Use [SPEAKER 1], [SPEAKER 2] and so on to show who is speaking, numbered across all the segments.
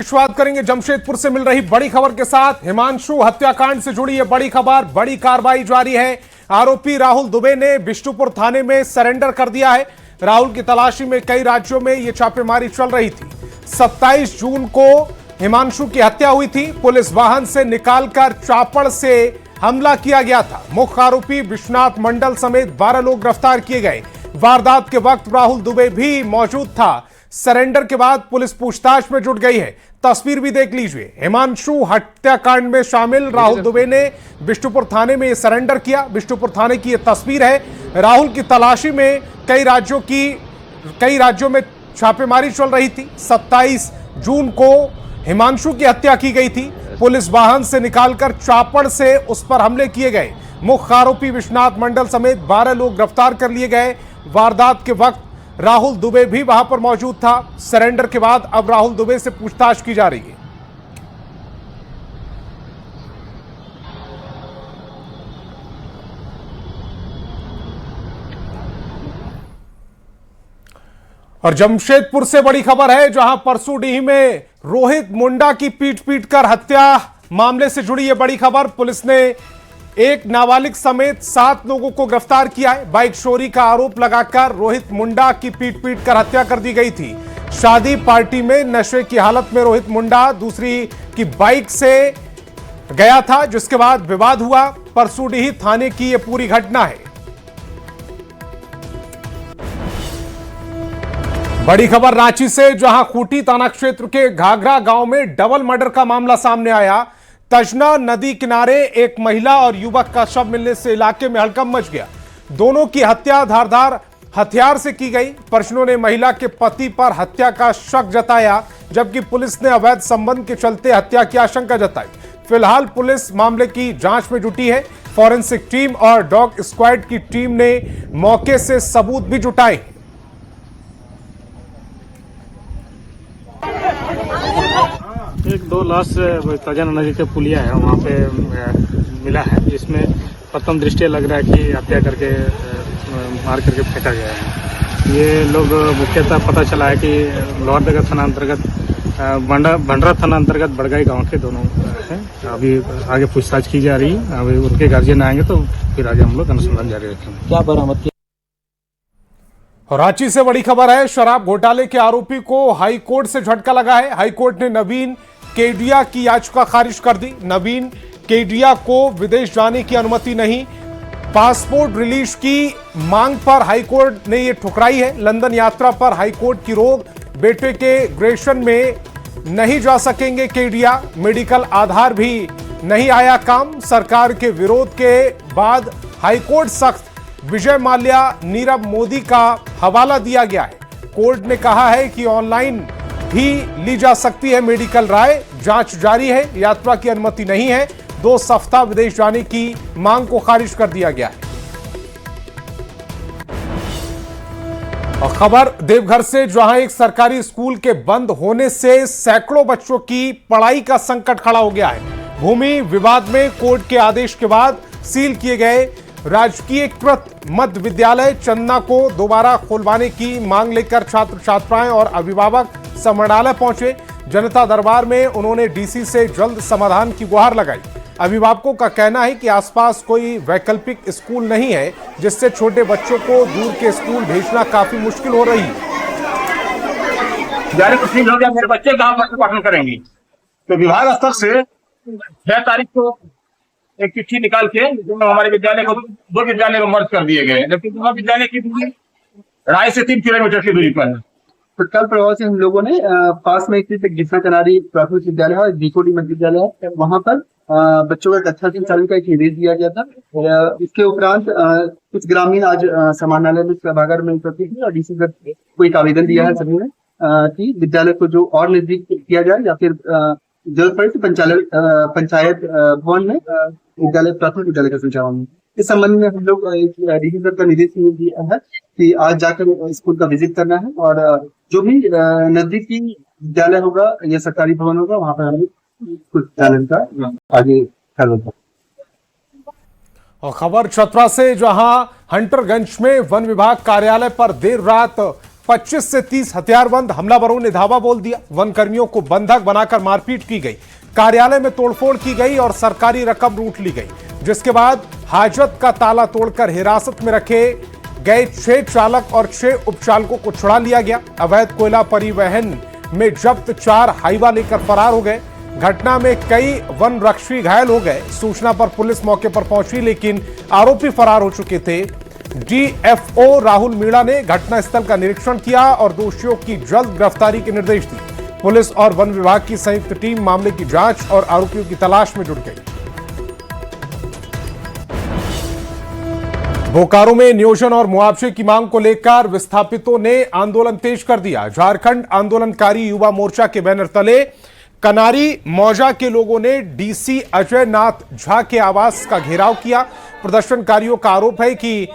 [SPEAKER 1] शुरुआत करेंगे जमशेदपुर से मिल रही बड़ी खबर के साथ। हिमांशु हत्याकांड से जुड़ी यह बड़ी खबर, बड़ी कार्रवाई जारी है। आरोपी राहुल दुबे ने बिष्टुपुर थाने में सरेंडर कर दिया है। राहुल की तलाशी में कई राज्यों में यह छापेमारी चल रही थी। 27 जून को हिमांशु की हत्या हुई थी। पुलिस वाहन से निकालकर चापड़ से हमला किया गया था। मुख्य आरोपी विश्वनाथ मंडल समेत 12 लोग गिरफ्तार किए गए। वारदात के वक्त राहुल दुबे भी मौजूद था। सरेंडर के बाद पुलिस पूछताछ में जुट गई है। तस्वीर भी देख लीजिए। हिमांशु हत्याकांड में शामिल राहुल दुबे ने बिष्टुपुर थाने में सरेंडर किया। बिष्टुपुर थाने की यह तस्वीर है। राहुल की तलाशी में कई राज्यों में छापेमारी चल रही थी। 27 जून को हिमांशु की हत्या की गई थी। पुलिस वाहन से निकालकर चापड़ से उस पर हमले किए गए। मुख्य आरोपी विश्वनाथ मंडल समेत 12 लोग गिरफ्तार कर लिए गए। वारदात के वक्त राहुल दुबे भी वहां पर मौजूद था। सरेंडर के बाद अब राहुल दुबे से पूछताछ की जा रही है। और जमशेदपुर से बड़ी खबर है, जहां परसूडीह में रोहित मुंडा की पीट कर हत्या मामले से जुड़ी यह बड़ी खबर। पुलिस ने एक नाबालिग समेत 7 लोगों को गिरफ्तार किया है। बाइक चोरी का आरोप लगाकर रोहित मुंडा की पीट कर हत्या कर दी गई थी। शादी पार्टी में नशे की हालत में रोहित मुंडा दूसरी की बाइक से गया था, जिसके बाद विवाद हुआ। परसूडीह थाने की यह पूरी घटना है। बड़ी खबर रांची से, जहां खूंटी थाना क्षेत्र के घाघरा गांव में डबल मर्डर का मामला सामने आया। तजना नदी किनारे एक महिला और युवक का शव मिलने से इलाके में हड़कंप मच गया। दोनों की हत्या धारदार हथियार से की गई। परिजनों ने महिला के पति पर हत्या का शक जताया, जबकि पुलिस ने अवैध संबंध के चलते हत्या की आशंका जताई। फिलहाल पुलिस मामले की जांच में जुटी है। फॉरेंसिक टीम और डॉग स्क्वाड की टीम ने मौके से सबूत भी जुटाए।
[SPEAKER 2] एक 2 लाश तजना नदी के पुलिया है, वहाँ पे मिला है, जिसमें प्रथम दृष्टया लग रहा है कि हत्या करके मार करके फेंका गया है। ये लोग मुख्यतः पता चला है कि लोहरदगा थाना अंतर्गत भंडरा थाना अंतर्गत बड़गाई गांव के दोनों हैं। अभी आगे पूछताछ की जा रही है। अभी उनके गार्जियन आएंगे तो फिर आगे हम लोग अनुसंधान जारी रखेंगे। क्या बरामद किया?
[SPEAKER 1] रांची से बड़ी खबर है, शराब घोटाले के आरोपी को हाईकोर्ट से झटका लगा है। हाईकोर्ट ने नवीन केडिया की याचिका खारिज कर दी। नवीन केडिया को विदेश जाने की अनुमति नहीं, पासपोर्ट रिलीज की मांग पर हाईकोर्ट ने यह ठुकराई है। लंदन यात्रा पर हाईकोर्ट की रोक, बेटे के ग्रेजुएशन में नहीं जा सकेंगे केडिया, मेडिकल आधार भी नहीं आया काम। सरकार के विरोध के बाद हाईकोर्ट सख्त, विजय माल्या नीरव मोदी का हवाला दिया गया है। कोर्ट ने कहा है कि ऑनलाइन भी ली जा सकती है मेडिकल राय, जांच जारी है, यात्रा की अनुमति नहीं है। 2 सप्ताह विदेश जाने की मांग को खारिज कर दिया गया है। और खबर देवघर से, जहां एक सरकारी स्कूल के बंद होने से सैकड़ों बच्चों की पढ़ाई का संकट खड़ा हो गया है। भूमि विवाद में कोर्ट के आदेश के बाद सील किए गए राजकीयकृत मध्य विद्यालय चन्ना को दोबारा खुलवाने की मांग लेकर छात्र छात्राएं और अभिभावक समाहरणालय पहुंचे। जनता दरबार में उन्होंने डीसी से जल्द समाधान की गुहार लगाई। अभिभावकों का कहना है कि आसपास कोई वैकल्पिक स्कूल नहीं है, जिससे छोटे बच्चों को दूर के स्कूल भेजना काफी मुश्किल हो रही है।
[SPEAKER 3] मेरे बच्चे कहाँ पठन करेंगे? तो विभाग स्तर से 6 तारीख को एक चिट्ठी निकाल के हमारे विद्यालय को 2 विद्यालय में मर्ज कर दिए गए, जबकि दोनों विद्यालय की दूरी 2.5 से 3 किलोमीटर की दूरी पर है।
[SPEAKER 4] तत्काल प्रभाव से हम लोगों ने पास में स्थित एक जिसना चनारी प्राथमिक विद्यालय है, जीकोडी मध्य विद्यालय है, वहाँ पर बच्चों का कक्षा 3 चालू का एक निर्देश दिया गया था। इसके उपरांत कुछ ग्रामीण आज समाहरणालय में सभागार में उपस्थित हुए और डीसी को एक आवेदन दिया है सभी ने कि विद्यालय को जो और नजदीक किया जाए या फिर जरूरत पड़े तो पंचायत भवन में विद्यालय प्राथमिक विद्यालय का संचालन है। इस संबंध में हम लोग डीसी सर का निर्देश दिया है कि आज जाकर स्कूल का विजिट करना है और जो भी नजदीकी विद्यालय होगा या सरकारी भवन होगा वहाँ पर हम कुछ विद्यालय का आगे ख्याल रखा।
[SPEAKER 1] और खबर छतरा से, जहां हंटरगंज में वन विभाग कार्यालय पर देर रात 25 से 30 हथियारबंद हमलावरों ने धावा बोल दिया। वन कर्मियों को बंधक बनाकर मारपीट की गई, कार्यालय में तोड़फोड़ की गई और सरकारी रकम लूट ली गई, जिसके बाद हाजत का ताला तोड़कर हिरासत में रखे गए 6 चालक और 6 उपचालकों को छुड़ा लिया गया। अवैध कोयला परिवहन में जब्त 4 हाईवा लेकर फरार हो गए। घटना में कई वन रक्षी घायल हो गए। सूचना पर पुलिस मौके पर पहुंची, लेकिन आरोपी फरार हो चुके थे। डीएफओ राहुल मीणा ने घटनास्थल का निरीक्षण किया और दोषियों की जल्द गिरफ्तारी के निर्देश दिए। पुलिस और वन विभाग की संयुक्त टीम मामले की जांच और आरोपियों की तलाश में जुट गई। बोकारो में नियोजन और मुआवजे की मांग को लेकर विस्थापितों ने आंदोलन तेज कर दिया। झारखंड आंदोलनकारी युवा मोर्चा के बैनर तले कनारी मौजा के लोगों ने डीसी अजय नाथ झा के आवास का घेराव किया। प्रदर्शनकारियों का आरोप है कि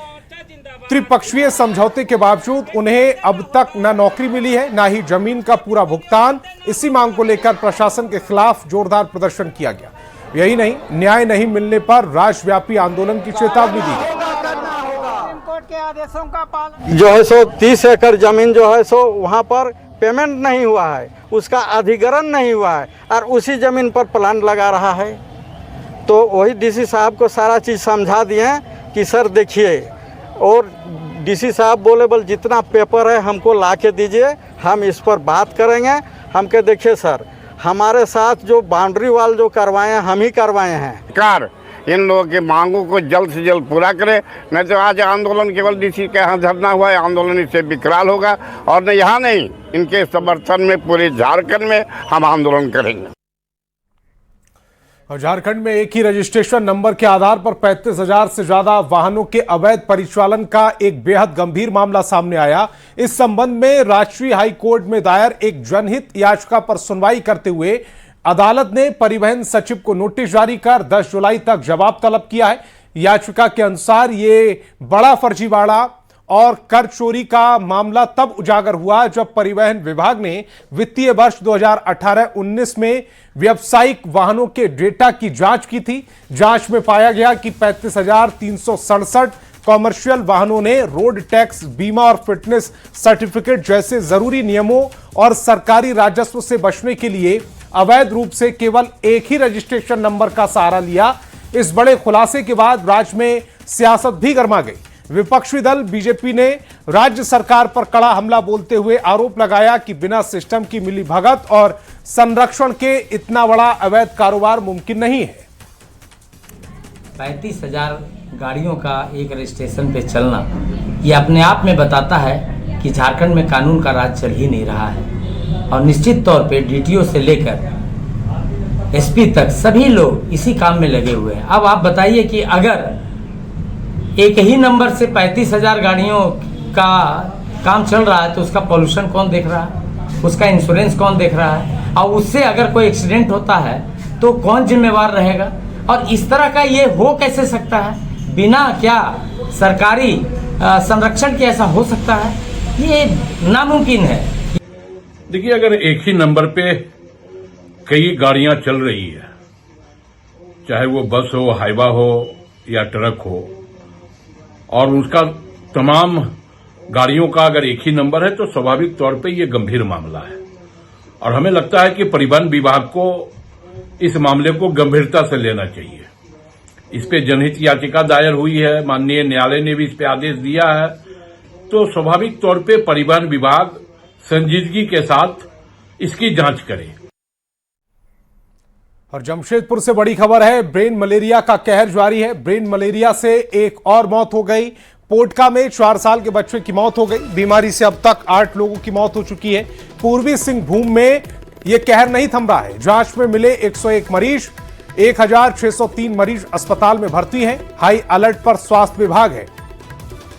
[SPEAKER 1] त्रिपक्षीय समझौते के बावजूद उन्हें अब तक न नौकरी मिली है, न ही जमीन का पूरा भुगतान। इसी मांग को लेकर प्रशासन के खिलाफ जोरदार प्रदर्शन किया गया। यही नहीं, न्याय नहीं मिलने पर राष्ट्रव्यापी आंदोलन की चेतावनी दी गई।
[SPEAKER 5] के आदेशों का पालन
[SPEAKER 6] जो है सो 30 एकड़ जमीन जो है सो वहाँ पर पेमेंट नहीं हुआ है, उसका अधिग्रहण नहीं हुआ है और उसी जमीन पर प्लांट लगा रहा है। तो वही डीसी साहब को सारा चीज़ समझा दिए कि सर देखिए, और डीसी साहब बोले बोल जितना पेपर है हमको ला के दीजिए, हम इस पर बात करेंगे। हम के देखिए सर, हमारे साथ जो बाउंड्री वाल जो करवाए हैं हम ही करवाए हैं।
[SPEAKER 7] सरकार इन लोगों की मांगों को जल्द से जल्द पूरा करे, नहीं तो आज आंदोलन केवल डीसी के यहाँ धरना हुआ है, आंदोलन इससे विकराल होगा और न यहाँ नहीं, इनके समर्थन में पूरे झारखंड में हम आंदोलन करेंगे।
[SPEAKER 1] और झारखंड में एक ही रजिस्ट्रेशन नंबर के आधार पर 35,000 से ज्यादा वाहनों के अवैध परिचालन का एक बेहद गंभीर मामला सामने आया। इस संबंध में राष्ट्रीय हाई कोर्ट में दायर एक जनहित याचिका पर सुनवाई करते हुए अदालत ने परिवहन सचिव को नोटिस जारी कर 10 जुलाई तक जवाब तलब किया है। याचिका के अनुसार ये बड़ा फर्जीवाड़ा और कर चोरी का मामला तब उजागर हुआ जब परिवहन विभाग ने वित्तीय वर्ष 2018-19 में व्यावसायिक वाहनों के डेटा की जांच की थी। जांच में पाया गया कि 35,367 कॉमर्शियल वाहनों ने रोड टैक्स, बीमा और फिटनेस सर्टिफिकेट जैसे जरूरी नियमों और सरकारी राजस्व से बचने के लिए अवैध रूप से केवल एक ही रजिस्ट्रेशन नंबर का सहारा लिया। इस बड़े खुलासे के बाद राज्य में सियासत भी गर्मा गई। विपक्षी दल बीजेपी ने राज्य सरकार पर कड़ा हमला बोलते हुए आरोप लगाया कि बिना सिस्टम की मिलीभगत और संरक्षण के इतना बड़ा अवैध कारोबार मुमकिन नहीं है।
[SPEAKER 8] 35,000 गाड़ियों का एक रजिस्ट्रेशन पे चलना ये अपने आप में बताता है कि झारखंड में कानून का राज चल ही नहीं रहा है। और निश्चित तौर पे डीटीओ से लेकर एसपी तक सभी लोग इसी काम में लगे हुए हैं। अब आप बताइए कि अगर एक ही नंबर से 35,000 गाड़ियों का काम चल रहा है तो उसका पॉल्यूशन कौन देख रहा है, उसका इंश्योरेंस कौन देख रहा है, और उससे अगर कोई एक्सीडेंट होता है तो कौन जिम्मेवार रहेगा। और इस तरह का ये हो कैसे सकता है, बिना क्या सरकारी संरक्षण के ऐसा हो सकता है, ये नामुमकिन है।
[SPEAKER 9] देखिए, अगर एक ही नंबर पे कई गाड़ियां चल रही है, चाहे वो बस हो, हाईवा हो या ट्रक हो, और उसका तमाम गाड़ियों का अगर एक ही नंबर है तो स्वाभाविक तौर पे ये गंभीर मामला है। और हमें लगता है कि परिवहन विभाग को इस मामले को गंभीरता से लेना चाहिए। इस पे जनहित याचिका दायर हुई है, माननीय न्यायालय ने भी इस पे आदेश दिया है, तो स्वाभाविक तौर पे परिवहन विभाग संजीदगी के साथ इसकी जांच करे।
[SPEAKER 1] और जमशेदपुर से बड़ी खबर है, ब्रेन मलेरिया का कहर जारी है। ब्रेन मलेरिया से एक और मौत हो गई। पोटका में 4 साल के बच्चे की मौत हो गई। बीमारी से अब तक 8 लोगों की मौत हो चुकी है। पूर्वी सिंहभूम में यह कहर नहीं थम रहा है। जांच में मिले 101 मरीज, 1603 मरीज अस्पताल में भर्ती हैं। हाई अलर्ट पर स्वास्थ्य विभाग है।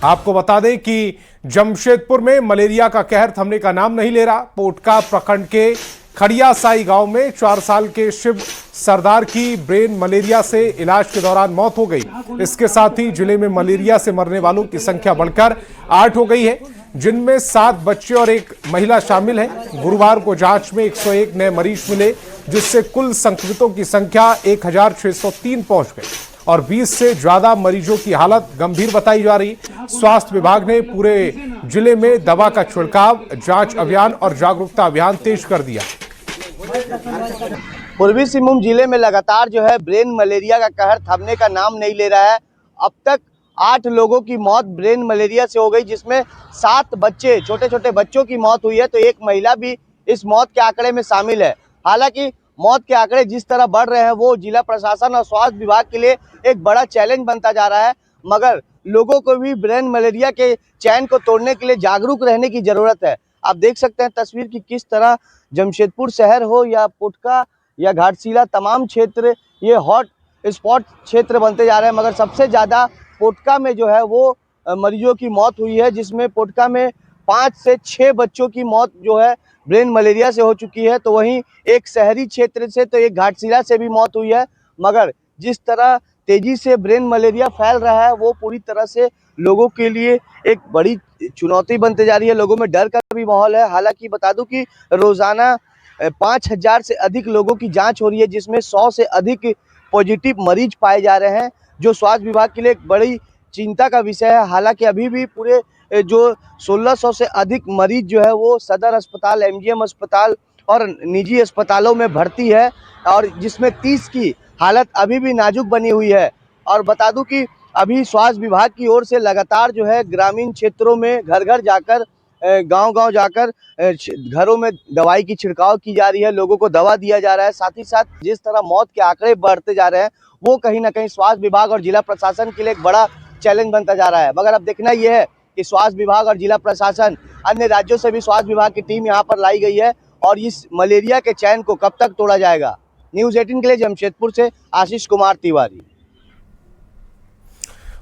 [SPEAKER 1] आपको बता दें कि जमशेदपुर में मलेरिया का कहर थमने का नाम नहीं ले रहा। पोटका प्रखंड के खड़िया साई गांव में 4 साल के शिव सरदार की ब्रेन मलेरिया से इलाज के दौरान मौत हो गई। इसके साथ ही जिले में मलेरिया से मरने वालों की संख्या बढ़कर 8 हो गई है, जिनमें 7 बच्चे और 1 महिला शामिल है। गुरुवार को जांच में 101 नए मरीज मिले, जिससे कुल संक्रमितों की संख्या 1603 पहुंच गई और 20 से ज्यादा मरीजों की हालत गंभीर बताई जा रही। स्वास्थ्य विभाग ने पूरे जिले में दवा का छिड़काव, जांच अभियान और जागरूकता अभियान तेज कर दिया।
[SPEAKER 10] पूर्वी सिंहभूम जिले में लगातार जो है ब्रेन मलेरिया का कहर थमने का नाम नहीं ले रहा है। अब तक 8 लोगों की मौत ब्रेन मलेरिया से हो गई, जिसमें 7 बच्चे, छोटे छोटे बच्चों की मौत हुई है, तो एक महिला भी इस मौत के आंकड़े में शामिल है। हालांकि मौत के आंकड़े जिस तरह बढ़ रहे हैं वो जिला प्रशासन और स्वास्थ्य विभाग के लिए एक बड़ा चैलेंज बनता जा रहा है, मगर लोगों को भी ब्रेन मलेरिया के चैन को तोड़ने के लिए जागरूक रहने की जरूरत है। आप देख सकते हैं तस्वीर की किस तरह जमशेदपुर शहर हो या पुटका या घाटशिला, तमाम क्षेत्र ये हॉट स्पॉट क्षेत्र बनते जा रहे हैं, मगर सबसे ज़्यादा पोटका में जो है वो मरीजों की मौत हुई है, जिसमें पोटका में 5 से 6 बच्चों की मौत जो है ब्रेन मलेरिया से हो चुकी है। तो वहीं एक शहरी क्षेत्र से तो एक घाटशिला से भी मौत हुई है, मगर जिस तरह तेजी से ब्रेन मलेरिया फैल रहा है वो पूरी तरह से लोगों के लिए एक बड़ी चुनौती बनते जा रही है। लोगों में डर का भी माहौल है। हालांकि बता दूं कि रोजाना 5000 से अधिक लोगों की जांच हो रही है, जिसमें 100 से अधिक पॉजिटिव मरीज पाए जा रहे हैं, जो स्वास्थ्य विभाग के लिए एक बड़ी चिंता का विषय है। हालांकि अभी भी पूरे जो 1600 से अधिक मरीज जो है वो सदर अस्पताल, एमजीएम अस्पताल और निजी अस्पतालों में भर्ती है, और जिसमें 30 की हालत अभी भी नाजुक बनी हुई है। और बता दूं कि अभी स्वास्थ्य विभाग की ओर से लगातार जो है ग्रामीण क्षेत्रों में घर घर जाकर, गांव-गांव जाकर घरों में दवाई की छिड़काव की जा रही है, लोगों को दवा दिया जा रहा है। साथ ही साथ जिस तरह मौत के आंकड़े बढ़ते जा रहे हैं वो कहीं ना कहीं स्वास्थ्य विभाग और जिला प्रशासन के लिए एक बड़ा चैलेंज बनता जा रहा है। मगर अब देखना यह है कि स्वास्थ्य विभाग और जिला प्रशासन, अन्य राज्यों से भी स्वास्थ्य विभाग की टीम यहाँ पर लाई गई है, और इस मलेरिया के चैन को कब तक तोड़ा जाएगा। न्यूज़ 18 के लिए जमशेदपुर से आशीष कुमार तिवारी।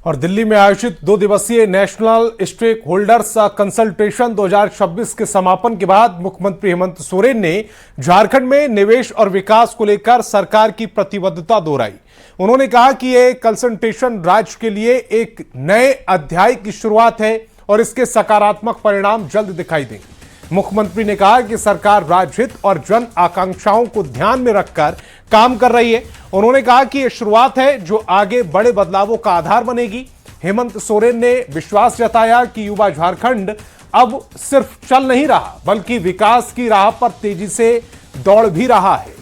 [SPEAKER 1] और दिल्ली में आयोजित 2 दिवसीय नेशनल स्टेक होल्डर्स कंसल्टेशन 2026 के समापन के बाद मुख्यमंत्री हेमंत सोरेन ने झारखंड में निवेश और विकास को लेकर सरकार की प्रतिबद्धता दोहराई। उन्होंने कहा कि यह कंसल्टेशन राज्य के लिए एक नए अध्याय की शुरुआत है और इसके सकारात्मक परिणाम जल्द दिखाई देंगे। मुख्यमंत्री ने कहा कि सरकार राज्य हित और जन आकांक्षाओं को ध्यान में रखकर काम कर रही है। उन्होंने कहा कि यह शुरुआत है जो आगे बड़े बदलावों का आधार बनेगी। हेमंत सोरेन ने विश्वास जताया कि युवा झारखंड अब सिर्फ चल नहीं रहा, बल्कि विकास की राह पर तेजी से दौड़ भी रहा है।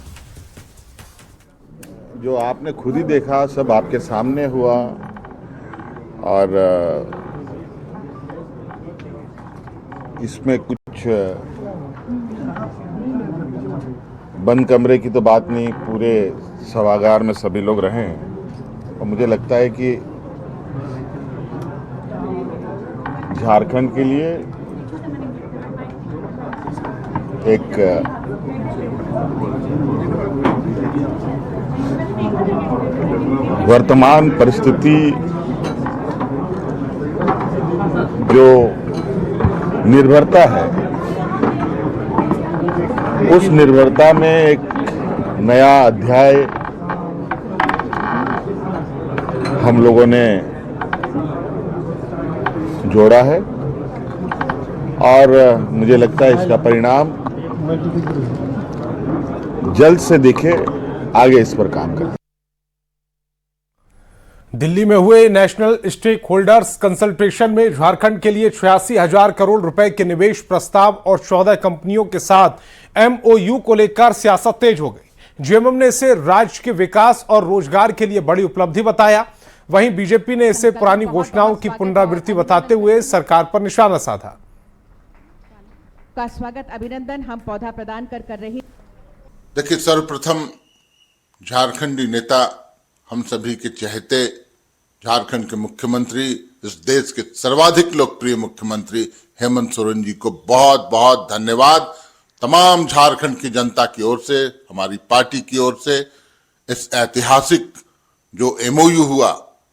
[SPEAKER 11] जो आपने खुद ही देखा, सब आपके सामने हुआ, और इसमें कुछ बंद कमरे की तो बात नहीं, पूरे सभागार में सभी लोग रहे हैं, और मुझे लगता है कि झारखंड के लिए एक वर्तमान परिस्थिति जो निर्भरता है, उस निर्भरता में एक नया अध्याय हम लोगों ने जोड़ा है, और मुझे लगता है इसका परिणाम जल्द से दिखे। आगे इस पर काम करें।
[SPEAKER 1] दिल्ली में हुए नेशनल स्टेक होल्डर्स कंसल्टेशन में झारखंड के लिए 86,000 करोड़ रुपए के निवेश प्रस्ताव और 14 कंपनियों के साथ एमओयू को लेकर सियासत तेज हो गई। जेएमएम ने इसे राज्य के विकास और रोजगार के लिए बड़ी उपलब्धि बताया। वहीं बीजेपी ने इसे पुरानी घोषणाओं की पुनरावृत्ति बताते हुए सरकार पर निशाना साधा।
[SPEAKER 12] का स्वागत, अभिनंदन हम पौधा प्रदान कर रहे हैं।
[SPEAKER 13] देखिए, सर्वप्रथम झारखंडी नेता, हम सभी के चहेते झारखंड के मुख्यमंत्री, इस देश के सर्वाधिक लोकप्रिय मुख्यमंत्री हेमंत सोरेन जी को बहुत बहुत धन्यवाद। तमाम झारखंड की जनता की ओर से, हमारी पार्टी की ओर से, इस ऐतिहासिक जो एमओयू हुआ,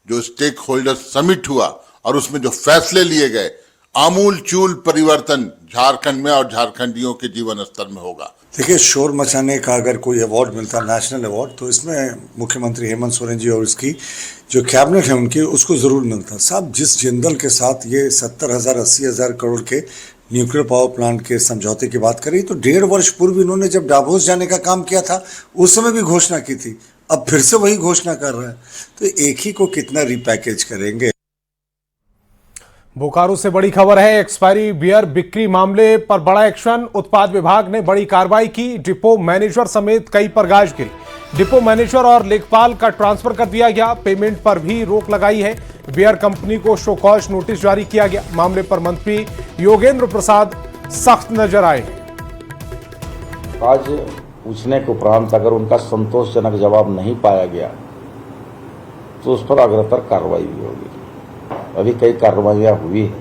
[SPEAKER 13] जो स्टेक होल्डर समिट हुआ, और उसमें जो फैसले लिए गए, आमूल चूल परिवर्तन झारखंड में और झारखंडियों के जीवन स्तर में होगा।
[SPEAKER 14] देखिए, शोर मचाने का अगर कोई अवार्ड मिलता, नेशनल अवार्ड, तो इसमें मुख्यमंत्री हेमंत सोरेन जी और इसकी जो कैबिनेट है उनकी, उसको ज़रूर मिलता। साहब, जिस जिंदल के साथ ये 70,000 80,000 करोड़ के न्यूक्लियर पावर प्लांट के समझौते की बात करी, तो 1.5 वर्ष पूर्व इन्होंने जब डावोस जाने का काम किया था उस समय भी घोषणा की थी, अब फिर से वही घोषणा कर रहा है। तो एक ही को कितना रिपैकेज करेंगे।
[SPEAKER 1] बोकारो से बड़ी खबर है। एक्सपायरी बियर बिक्री मामले पर बड़ा एक्शन। उत्पाद विभाग ने बड़ी कार्रवाई की। डिपो मैनेजर समेत कई पर गाज गिरी। डिपो मैनेजर और लेखपाल का ट्रांसफर कर दिया गया। पेमेंट पर भी रोक लगाई है। बियर कंपनी को शो कॉज नोटिस जारी किया गया। मामले पर मंत्री योगेंद्र प्रसाद सख्त नजर आए।
[SPEAKER 15] आज पूछने के उपरांत अगर उनका संतोषजनक जवाब नहीं पाया गया तो उस पर अग्रतर कार्रवाई भी होगी। अभी कई कार्रवाइयाँ हुई है,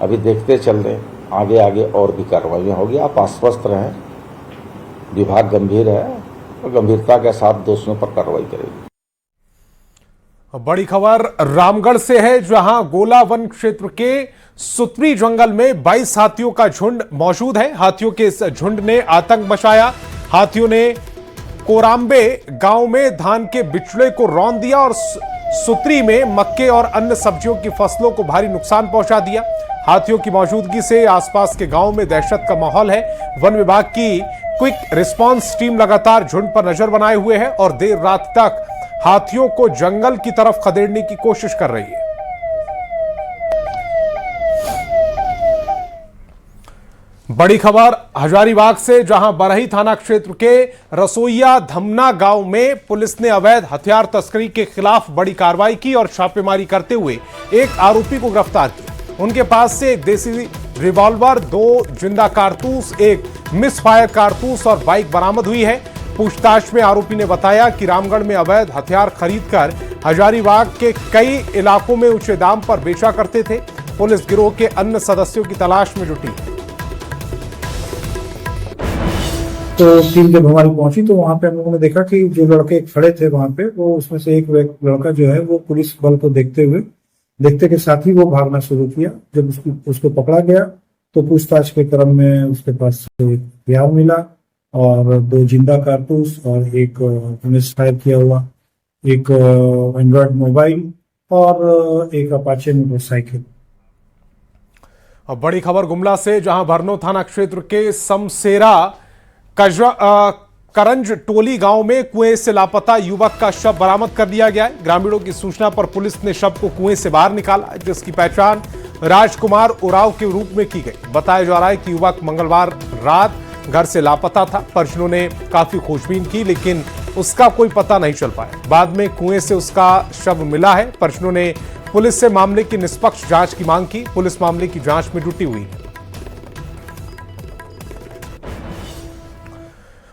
[SPEAKER 15] अभी देखते चल रहे, आगे आगे और भी कार्रवाइयाँ होगी। आप आश्वस्त रहें, विभाग गंभीर है और गंभीरता के साथ दोषियों पर कार्रवाई करेगी।
[SPEAKER 1] बड़ी खबर रामगढ़ से है, जहां गोला वन क्षेत्र के सुतरी जंगल में 22 हाथियों का झुंड मौजूद है। हाथियों के इस झुंड ने आतंक मचाया। हाथियों ने कोराम्बे गांव में धान के बिचड़े को रौंद दिया और सुतरी में मक्के और अन्य सब्जियों की फसलों को भारी नुकसान पहुंचा दिया। हाथियों की मौजूदगी से आसपास के गांव में दहशत का माहौल है। वन विभाग की क्विक रिस्पांस टीम लगातार झुंड पर नजर बनाए हुए है और देर रात तक हाथियों को जंगल की तरफ खदेड़ने की कोशिश कर रही है। बड़ी खबर हजारीबाग से, जहां बरही थाना क्षेत्र के रसोईया धमना गांव में पुलिस ने अवैध हथियार तस्करी के खिलाफ बड़ी कार्रवाई की और छापेमारी करते हुए एक आरोपी को गिरफ्तार किया। उनके पास से एक देसी रिवॉल्वर, 2 जिंदा कारतूस, एक मिस फायर कारतूस और बाइक बरामद हुई है। पूछताछ में आरोपी ने बताया कि रामगढ़ में अवैध हथियार खरीदकर हजारीबाग के कई इलाकों में ऊंचे दाम पर बेचा करते थे। पुलिस गिरोह के अन्य सदस्यों की तलाश में जुटी है।
[SPEAKER 16] तो टीम जब हमारी पहुंची तो वहां पे हम लोगों ने देखा कि जो लड़के खड़े थे वहां पे, वो उसमें से एक लड़का जो है वो पुलिस बल को देखते के साथ ही वो भागना शुरू किया। जब उसको पकड़ा गया तो पूछताछ के क्रम में उसके पास हथियार मिला और 2 जिंदा कारतूस और एक मिस फायर किया हुआ, एक एंड्रॉयड मोबाइल और एक अपाचे मोटरसाइकिल।
[SPEAKER 1] अब बड़ी खबर गुमला से, जहां भरनो थाना क्षेत्र के समसेरा करंज टोली गांव में कुएं से लापता युवक का शव बरामद कर लिया गया है। ग्रामीणों की सूचना पर पुलिस ने शव को कुएं से बाहर निकाला, जिसकी पहचान राजकुमार उराव के रूप में की गई। बताया जा रहा है कि युवक मंगलवार रात घर से लापता था। परिजनों ने काफी खोजबीन की लेकिन उसका कोई पता नहीं चल पाया। बाद में कुएं से उसका शव मिला है। परिजनों ने पुलिस से मामले की निष्पक्ष जांच की मांग की। पुलिस मामले की जांच में जुटी हुई है।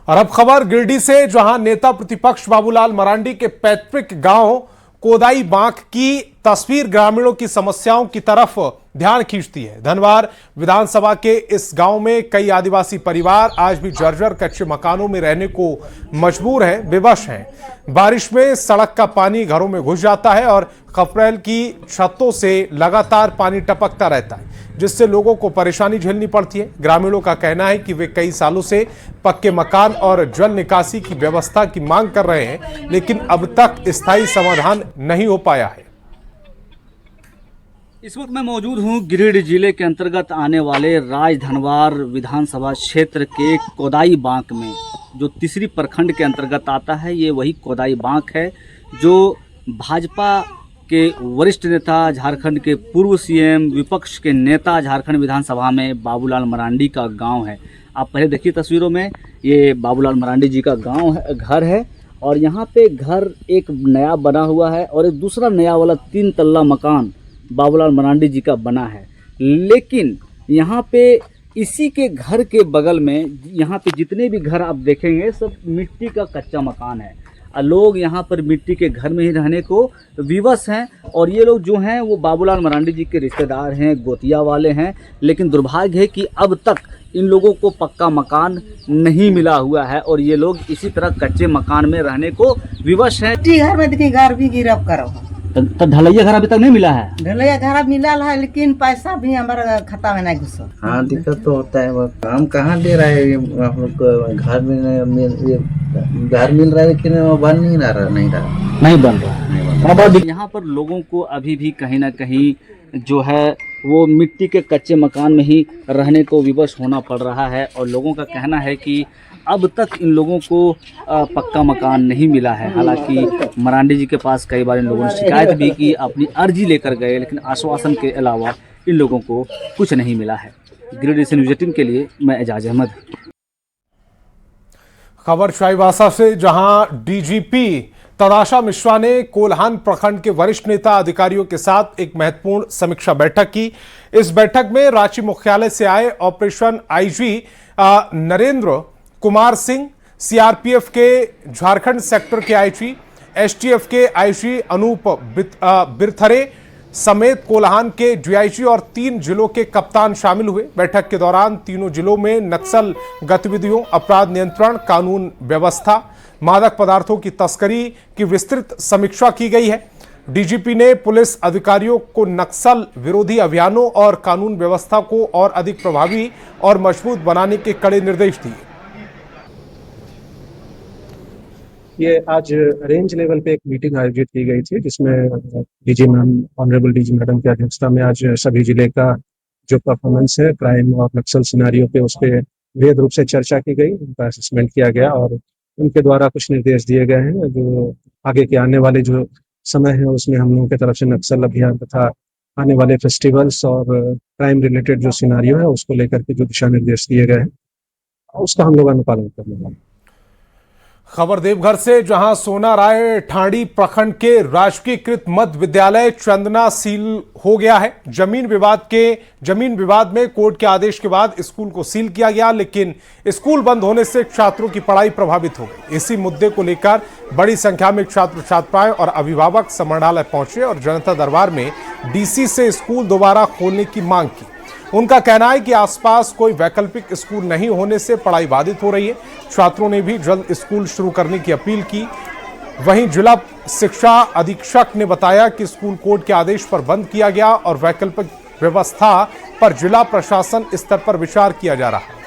[SPEAKER 1] और अब खबर गिरिडीह से, जहां नेता प्रतिपक्ष बाबूलाल मरांडी के पैतृक गांव कोदाई बांक की तस्वीर ग्रामीणों की समस्याओं की तरफ ध्यान खींचती है। धनवार विधानसभा के इस गांव में कई आदिवासी परिवार आज भी जर्जर कच्चे मकानों में रहने को मजबूर हैं, बेबस हैं। बारिश में सड़क का पानी घरों में घुस जाता है और खपरेल की छतों से लगातार पानी टपकता रहता है, जिससे लोगों को परेशानी झेलनी पड़ती है। ग्रामीणों का कहना है कि वे कई सालों से पक्के मकान और जल निकासी की व्यवस्था की मांग कर रहे हैं, लेकिन अब तक स्थायी समाधान नहीं हो पाया है।
[SPEAKER 17] इस वक्त मैं मौजूद हूं गिरिडीह जिले के अंतर्गत आने वाले राजधनवार विधानसभा क्षेत्र के कोदाई बांक में, जो तीसरी प्रखंड के अंतर्गत आता है। ये वही कोदाई बांक है जो भाजपा के वरिष्ठ नेता, झारखंड के पूर्व सीएम, विपक्ष के नेता झारखंड विधानसभा में बाबूलाल मरांडी का गांव है। आप पहले देखिए तस्वीरों में, ये बाबूलाल मरांडी जी का गांव है, घर है। और यहाँ पे घर एक नया बना हुआ है और एक दूसरा नया वाला 3 तल्ला मकान बाबूलाल मरांडी जी का बना है। लेकिन यहाँ पे इसी के घर के बगल में, यहाँ पे जितने भी घर आप देखेंगे सब मिट्टी का कच्चा मकान है। लोग यहाँ पर मिट्टी के घर में ही रहने को विवश हैं। और ये लोग जो हैं वो बाबूलाल मरांडी जी के रिश्तेदार हैं, गोतिया वाले हैं। लेकिन दुर्भाग्य है कि अब तक इन लोगों को पक्का मकान नहीं मिला हुआ है और ये लोग इसी तरह कच्चे मकान में रहने को विवश हैं।
[SPEAKER 5] घर में देखिए, घर भी गिरफ्त करो
[SPEAKER 17] तो ढलैया घर अभी तक नहीं मिला है।
[SPEAKER 5] ढलैया घर मिला है लेकिन पैसा भी हमारा खाता में नहीं घुसा।
[SPEAKER 18] हाँ, दिक्कत तो होता है। काम कहाँ दे रहा है आप लोग को? घर में घर मिल रहा है लेकिन बन नहीं रहा, नहीं बन रहा।
[SPEAKER 17] यहाँ पर लोगों को अभी भी कहीं ना कहीं जो है वो मिट्टी के कच्चे मकान में ही रहने को विवश होना पड़ रहा है। और लोगों का कहना है कि अब तक इन लोगों को पक्का मकान नहीं मिला है। हालांकि मरांडी जी के पास कई बार इन लोगों ने शिकायत भी की, अपनी अर्जी लेकर गए, लेकिन आश्वासन के अलावा इन लोगों को कुछ नहीं मिला है। गिरिडीह से न्यूज़ 18 के लिए मैं एजाज अहमद।
[SPEAKER 1] खबर चाईबासा से, जहां डीजीपी तदाशा मिश्रा ने कोल्हान प्रखंड के वरिष्ठ नेता अधिकारियों के साथ एक महत्वपूर्ण समीक्षा बैठक की। इस बैठक में रांची मुख्यालय से आए operation IG Narendra Kumar Singh, CRPF के झारखंड सेक्टर के आईजी, एसटीएफ के आईजी अनूप बिरथरे समेत कोल्हान के डीआईजी और 3 जिलों के कप्तान शामिल हुए। बैठक के दौरान तीनों जिलों में नक्सल गतिविधियों, अपराध नियंत्रण, कानून व्यवस्था, मादक पदार्थों की तस्करी की विस्तृत समीक्षा की गई है। डीजीपी ने पुलिस अधिकारियों को नक्सल विरोधी अभियानों और कानून व्यवस्था को और अधिक प्रभावी और मजबूत बनाने के कड़े निर्देश दिए।
[SPEAKER 19] ये आज रेंज लेवल पे एक मीटिंग आयोजित की गई थी, जिसमें DG ma'am, honourable DG madam की अध्यक्षता में आज सभी जिले का जो परफॉर्मेंस है क्राइम और नक्सल सिनारियों पे, उस पर वृहद रूप से चर्चा की गई, उनका असेसमेंट किया गया और उनके द्वारा कुछ निर्देश दिए गए हैं जो आगे के आने वाले जो समय है उसमें हम लोगों की तरफ से नक्सल अभियान तथा आने वाले फेस्टिवल्स और क्राइम रिलेटेड जो सिनारियो है उसको लेकर के जो दिशा निर्देश दिए गए हैं उसका हम लोग अनुपालन करने वाले।
[SPEAKER 1] खबर देवघर से, जहां सोना राय ठाणी प्रखंड के राजकीयकृत मध्य विद्यालय चंदना सील हो गया है। जमीन विवाद में कोर्ट के आदेश के बाद स्कूल को सील किया गया, लेकिन स्कूल बंद होने से छात्रों की पढ़ाई प्रभावित हो गई। इसी मुद्दे को लेकर बड़ी संख्या में छात्र छात्राएं और अभिभावक समाहरणालय पहुंचे और जनता दरबार में डीसी से स्कूल दोबारा खोलने की मांग की। उनका कहना है कि आसपास कोई वैकल्पिक स्कूल नहीं होने से पढ़ाई बाधित हो रही है। छात्रों ने भी जल्द स्कूल शुरू करने की अपील की। वहीं जिला शिक्षा अधीक्षक ने बताया कि स्कूल कोर्ट के आदेश पर बंद किया गया और वैकल्पिक व्यवस्था पर जिला प्रशासन स्तर पर विचार किया जा रहा है।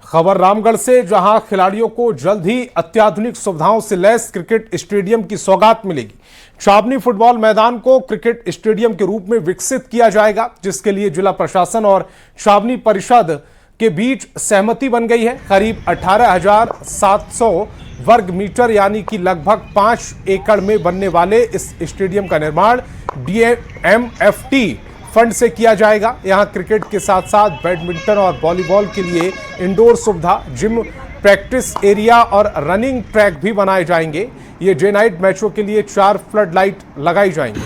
[SPEAKER 1] खबर रामगढ़ से, जहां खिलाड़ियों को जल्द ही अत्याधुनिक सुविधाओं से लैस क्रिकेट स्टेडियम की सौगात मिलेगी। छावनी फुटबॉल मैदान को क्रिकेट स्टेडियम के रूप में विकसित किया जाएगा, जिसके लिए जिला प्रशासन और छावनी परिषद के बीच सहमति बन गई है। करीब 18,700 वर्ग मीटर यानी कि लगभग 5 एकड़ में बनने वाले इस स्टेडियम का निर्माण DMFT फंड से किया जाएगा। यहां क्रिकेट के साथ साथ बैडमिंटन और वॉलीबॉल के लिए इंडोर सुविधा, जिम, प्रैक्टिस एरिया और रनिंग ट्रैक भी बनाए जाएंगे। ये डे नाइट मैचों के लिए 4 फ्लड लाइट लगाई जाएंगी।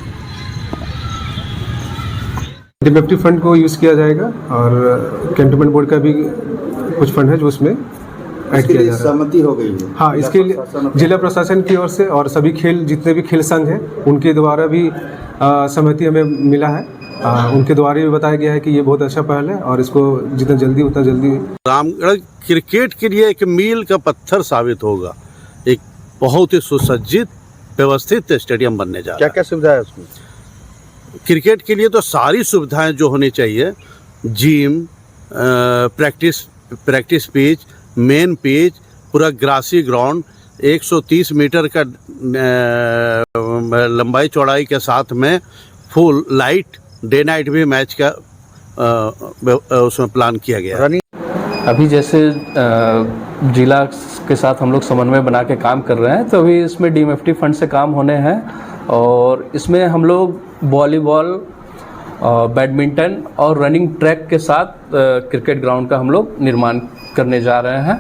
[SPEAKER 20] DMFT फंड को यूज किया जाएगा और कैंटोनमेंट बोर्ड का भी कुछ फंड है जो उसमें ऐड किया जा रहा है। सहमति हो गई है। हाँ, इसके लिए जिला प्रशासन की ओर से और सभी जितने भी खेल संघ हैं उनके द्वारा भी सहमति हमें मिला है। उनके द्वारा भी बताया गया है कि ये बहुत अच्छा पहल है और इसको जितना जल्दी उतना जल्दी।
[SPEAKER 21] रामगढ़ क्रिकेट के लिए एक मील का पत्थर साबित होगा। एक बहुत ही सुसज्जित व्यवस्थित स्टेडियम बनने जा रहा है। क्या क्या सुविधा है उसमें? क्रिकेट के लिए तो सारी सुविधाएं जो होनी चाहिए, gym, practice pitch, main pitch, पूरा ग्रासी ग्राउंड, 130 मीटर का लंबाई चौड़ाई के साथ में फुल लाइट, डे नाइट भी मैच का उसमें प्लान किया गया।
[SPEAKER 22] अभी जैसे जिला के साथ हम लोग समन्वय बना के काम कर रहे हैं, तो अभी इसमें DMFT फंड से काम होने हैं और इसमें हम लोग वॉलीबॉल, बैडमिंटन और रनिंग ट्रैक के साथ क्रिकेट ग्राउंड का हम लोग निर्माण करने जा रहे हैं।